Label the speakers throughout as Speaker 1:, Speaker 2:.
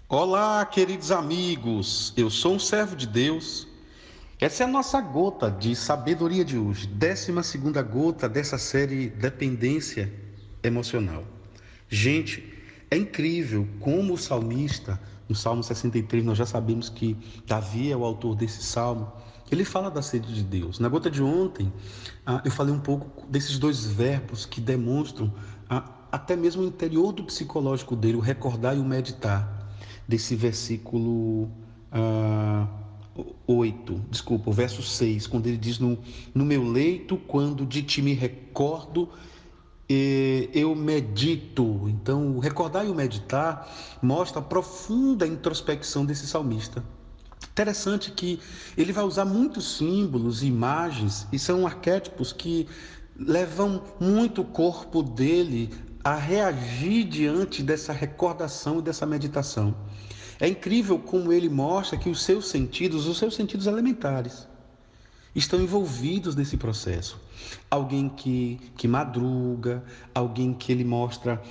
Speaker 1: Olá, queridos amigos. Eu sou um servo de Deus. Essa é a nossa gota de sabedoria de hoje, 12ª gota dessa série Dependência Emocional. Gente, é incrível como o salmista, no Salmo 63, nós já sabemos que Davi é o autor desse salmo. Ele fala da sede de Deus. Na gota de ontem, eu falei um pouco desses dois verbos que demonstram até mesmo o interior do psicológico dele, o recordar e o meditar, desse versículo ah, 8, desculpa, o verso 6, quando ele diz: no meu leito, quando de ti me recordo, eu medito. Então, o recordar e o meditar mostra a profunda introspecção desse salmista. Interessante que ele vai usar muitos símbolos, imagens, e são arquétipos que levam muito o corpo dele a reagir diante dessa recordação e dessa meditação. É incrível como ele mostra que os seus sentidos elementares, estão envolvidos nesse processo. Alguém que madruga, alguém que ele mostra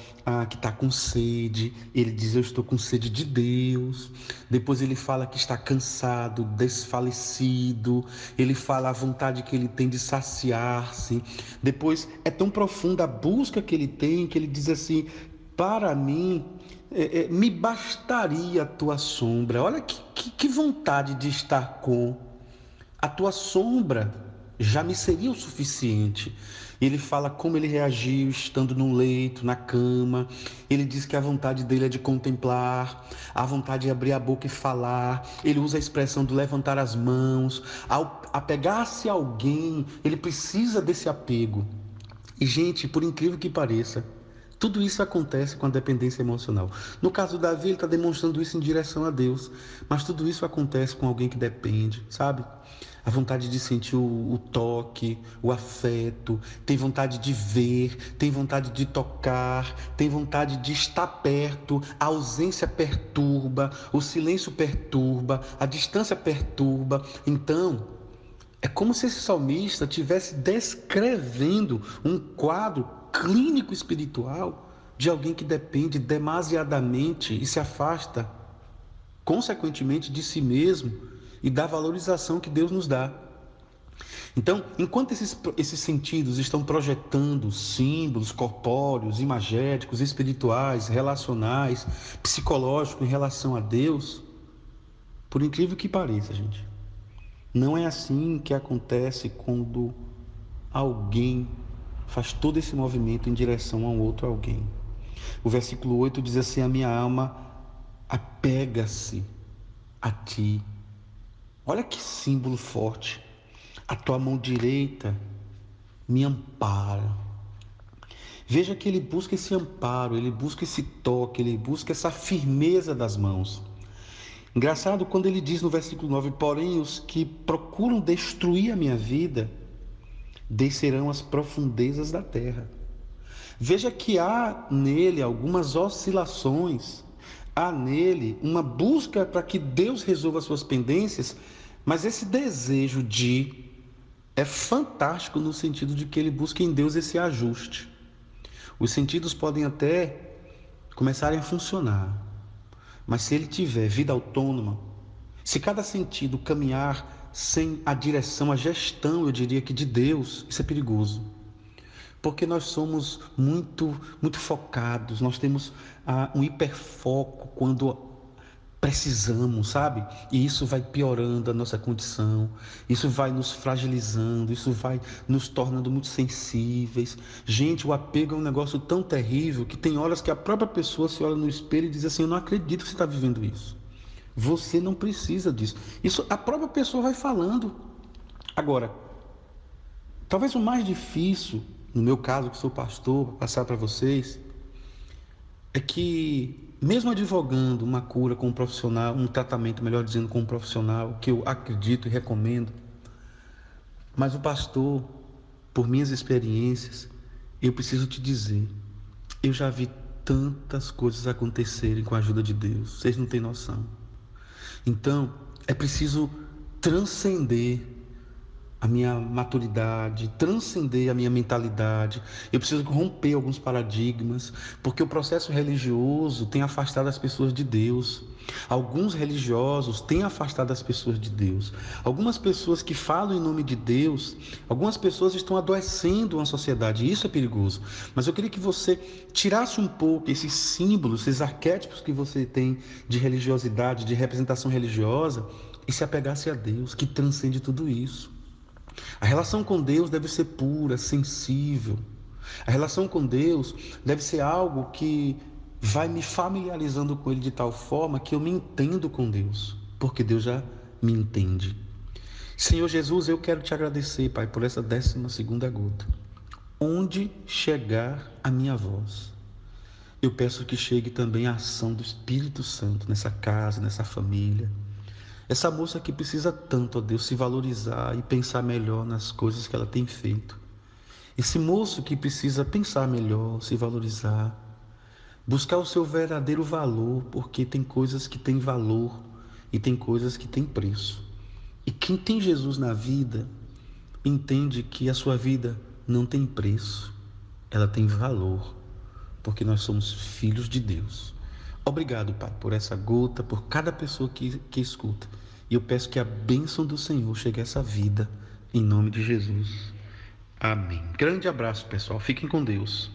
Speaker 1: que está com sede, ele diz: eu estou com sede de Deus. Depois ele fala que está cansado, desfalecido, ele fala a vontade que ele tem de saciar-se. Depois é tão profunda a busca que ele tem, que ele diz assim: para mim, me bastaria a tua sombra. Olha que vontade de estar com a tua sombra já me seria o suficiente. Ele fala como ele reagiu estando no leito, na cama. Ele diz que a vontade dele é de contemplar, a vontade de abrir a boca e falar. Ele usa a expressão do levantar as mãos. Ao apegar-se a alguém, ele precisa desse apego. E, gente, por incrível que pareça, tudo isso acontece com a dependência emocional. No caso do Davi, ele está demonstrando isso em direção a Deus. Mas tudo isso acontece com alguém que depende, sabe? A vontade de sentir o toque, o afeto, tem vontade de ver, tem vontade de tocar, tem vontade de estar perto. A ausência perturba, o silêncio perturba, a distância perturba. Então, é como se esse salmista estivesse descrevendo um quadro clínico espiritual de alguém que depende demasiadamente e se afasta, consequentemente, de si mesmo e da valorização que Deus nos dá. Então, enquanto esses sentidos estão projetando símbolos corpóreos, imagéticos, espirituais, relacionais, psicológicos em relação a Deus, por incrível que pareça, gente, não é assim que acontece quando alguém faz todo esse movimento em direção a um outro alguém. O versículo 8 diz assim: a minha alma apega-se a ti. Olha que símbolo forte. A tua mão direita me ampara. Veja que ele busca esse amparo, ele busca esse toque, ele busca essa firmeza das mãos. Engraçado quando ele diz no versículo 9: porém, os que procuram destruir a minha vida descerão às profundezas da terra. Veja que há nele algumas oscilações, há nele uma busca para que Deus resolva suas pendências, mas esse desejo de é fantástico no sentido de que ele busca em Deus esse ajuste. Os sentidos podem até começarem a funcionar, mas se ele tiver vida autônoma, se cada sentido caminhar sem a direção, a gestão, eu diria que de Deus, isso é perigoso. Porque nós somos muito focados, nós temos um hiperfoco quando precisamos, sabe? E isso vai piorando a nossa condição, isso vai nos fragilizando, isso vai nos tornando muito sensíveis. Gente, o apego é um negócio tão terrível que tem horas que a própria pessoa se olha no espelho e diz assim: eu não acredito que você está vivendo isso. Você não precisa disso. Isso a própria pessoa vai falando. Agora, talvez o mais difícil, no meu caso, que sou pastor, passar para vocês, é que, mesmo advogando uma cura com um profissional, um tratamento, melhor dizendo, com um profissional, que eu acredito e recomendo, mas o pastor, por minhas experiências, eu preciso te dizer, eu já vi tantas coisas acontecerem com a ajuda de Deus, vocês não têm noção. Então, é preciso transcender a minha maturidade, transcender a minha mentalidade. Eu preciso romper alguns paradigmas, porque o processo religioso tem afastado as pessoas de Deus. Alguns religiosos têm afastado as pessoas de Deus. Algumas pessoas que falam em nome de Deus, algumas pessoas estão adoecendo uma sociedade, e isso é perigoso. Mas eu queria que você tirasse um pouco esses símbolos, esses arquétipos que você tem de religiosidade, de representação religiosa, e se apegasse a Deus, que transcende tudo isso. A relação com Deus deve ser pura, sensível. A relação com Deus deve ser algo que vai me familiarizando com Ele de tal forma que eu me entendo com Deus, porque Deus já me entende. Senhor Jesus, eu quero te agradecer, Pai, por essa 12ª gota. Onde chegar a minha voz, eu peço que chegue também a ação do Espírito Santo nessa casa, nessa família. Essa moça que precisa tanto, ó Deus, se valorizar e pensar melhor nas coisas que ela tem feito. Esse moço que precisa pensar melhor, se valorizar, buscar o seu verdadeiro valor, porque tem coisas que têm valor e tem coisas que têm preço. E quem tem Jesus na vida, entende que a sua vida não tem preço, ela tem valor, porque nós somos filhos de Deus. Obrigado, Pai, por essa gota, por cada pessoa que escuta. E eu peço que a bênção do Senhor chegue a essa vida, em nome de Jesus. Amém. Grande abraço, pessoal. Fiquem com Deus.